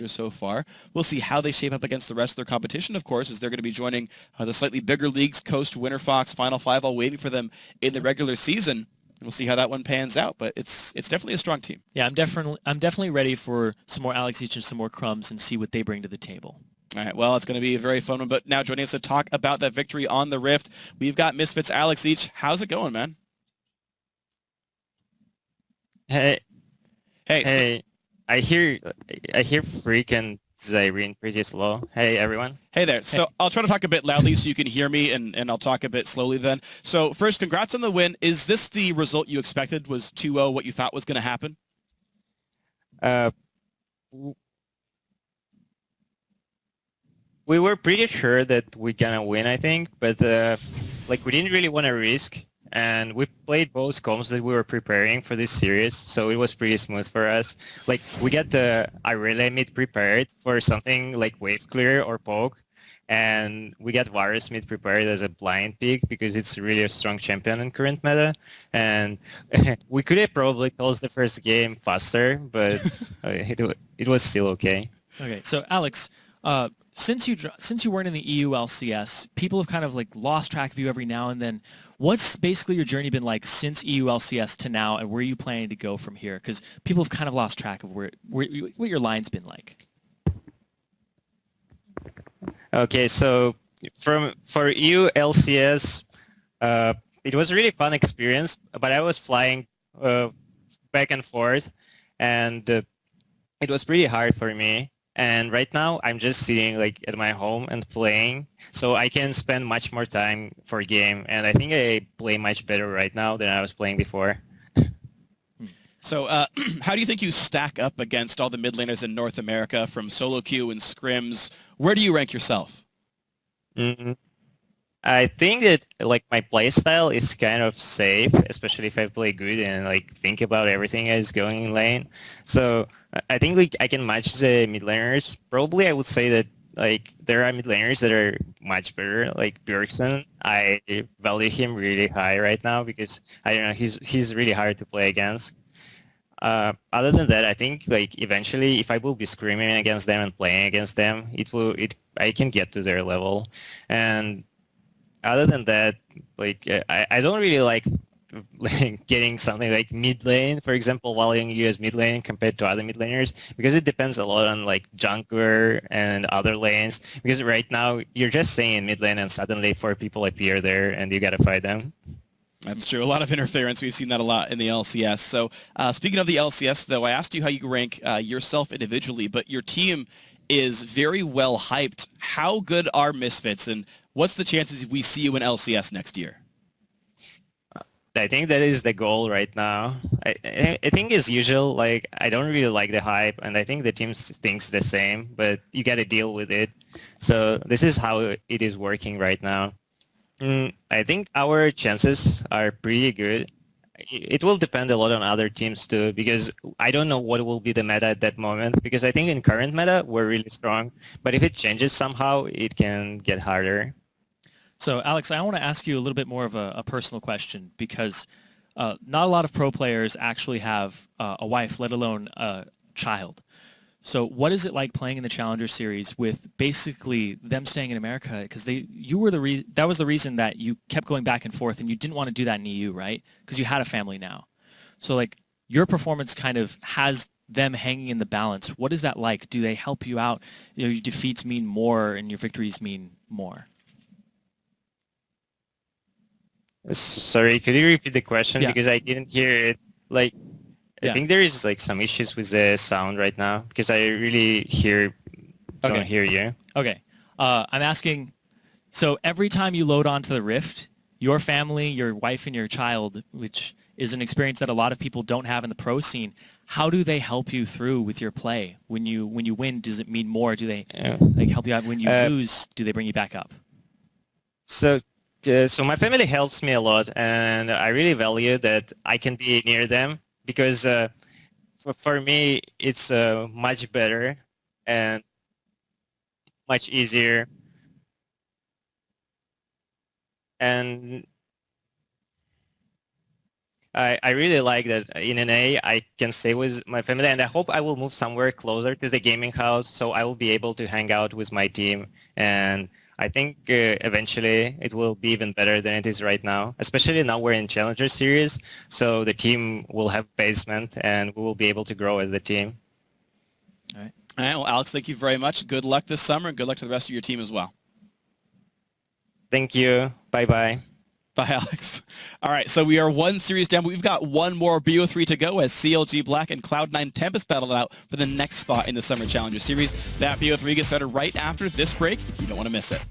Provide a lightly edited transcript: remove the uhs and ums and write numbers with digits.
so far. We'll see how they shape up against the rest of their competition, of course, as they're going to be joining the slightly bigger leagues, Coast, Winter Fox, Final Five, all waiting for them in the regular season. We'll see how that one pans out, but it's definitely a strong team. Yeah, I'm definitely ready for some more Alexich and some more Crumbs and see what they bring to the table. All right, well, it's going to be a very fun one, but now joining us to talk about that victory on the Rift, we've got Misfits Alexich. How's it going, man? Hey, Hey, hey, I hear Freak and Zyrene pretty slow. Hey, everyone. Hey there. So I'll try to talk a bit loudly so you can hear me, and I'll talk a bit slowly then. So first, congrats on the win. Is this the result you expected? Was 2-0 what you thought was going to happen? Uh, w- we were pretty sure that we're gonna win, I think, but like we didn't really want to risk, and we played both comps that we were preparing for this series, so it was pretty smooth for us. Like we got the Irelia mid prepared for something like Wave Clear or Poke, and we got Varus mid prepared as a blind pick because it's really a strong champion in current meta, and we could have probably closed the first game faster, but it was still okay. Okay, so Alex, since you weren't in the EU LCS, people have kind of like lost track of you every now and then. What's basically your journey been like since EU LCS to now, and where are you planning to go from here? Because people have kind of lost track of what your line's been like. Okay, so for EU LCS, it was a really fun experience, but I was flying back and forth, and it was pretty hard for me. And right now, I'm just sitting like at my home and playing, so I can spend much more time for a game. And I think I play much better right now than I was playing before. So how do you think you stack up against all the mid laners in North America from solo queue and scrims? Where do you rank yourself? Mm, I think that like my play style is kind of safe, especially if I play good and like think about everything that is going in lane. So I think like I can match the mid laners. Probably I would say that like there are mid laners that are much better, like Bjergsen. I value him really high right now because I don't know he's really hard to play against. Other than that, I think like eventually, if I will be screaming against them and playing against them, I can get to their level. And other than that, like I don't really like getting something like mid lane, for example, valuing you as mid lane compared to other mid laners, because it depends a lot on like jungler and other lanes. Because right now you're just staying in mid lane and suddenly four people appear there and you gotta fight them. That's true. A lot of interference. We've seen that a lot in the LCS. So speaking of the LCS, though, I asked you how you rank yourself individually, but your team is very well hyped. How good are Misfits, and what's the chances we see you in LCS next year? I think that is the goal right now. I think as usual, like I don't really like the hype, and I think the team thinks the same, but you got to deal with it. So this is how it is working right now. I think our chances are pretty good. It will depend a lot on other teams too, because I don't know what will be the meta at that moment, because I think in current meta, we're really strong. But if it changes somehow, it can get harder. So Alex, I want to ask you a little bit more of a personal question because not a lot of pro players actually have a wife, let alone a child. So what is it like playing in the Challenger Series with basically them staying in America? Because that was the reason that you kept going back and forth, and you didn't want to do that in EU, right? Because you had a family now. So like your performance kind of has them hanging in the balance. What is that like? Do they help you out? You know, your defeats mean more, and your victories mean more. Sorry, could you repeat the question? Yeah. Because I didn't hear it. Like, I Yeah. think there is like some issues with the sound right now because I really don't Okay. hear you. Okay. I'm asking, so every time you load onto the Rift, your family, your wife, and your child, which is an experience that a lot of people don't have in the pro scene, how do they help you through with your play? When you win, does it mean more? Do they like help you out? When you lose, do they bring you back up? So, so my family helps me a lot, and I really value that I can be near them because for me it's much better and much easier. And I really like that in NA I can stay with my family, and I hope I will move somewhere closer to the gaming house so I will be able to hang out with my team. And I think eventually it will be even better than it is right now, especially now we're in Challenger Series, so the team will have basement and we will be able to grow as the team. All right, well, Alex, thank you very much. Good luck this summer, and good luck to the rest of your team as well. Thank you. Bye-bye. Bye, Alex. All right, so we are one series down, but we've got one more BO3 to go as CLG Black and Cloud9 Tempest battle it out for the next spot in the Summer Challenger Series. That BO3 gets started right after this break. You don't want to miss it.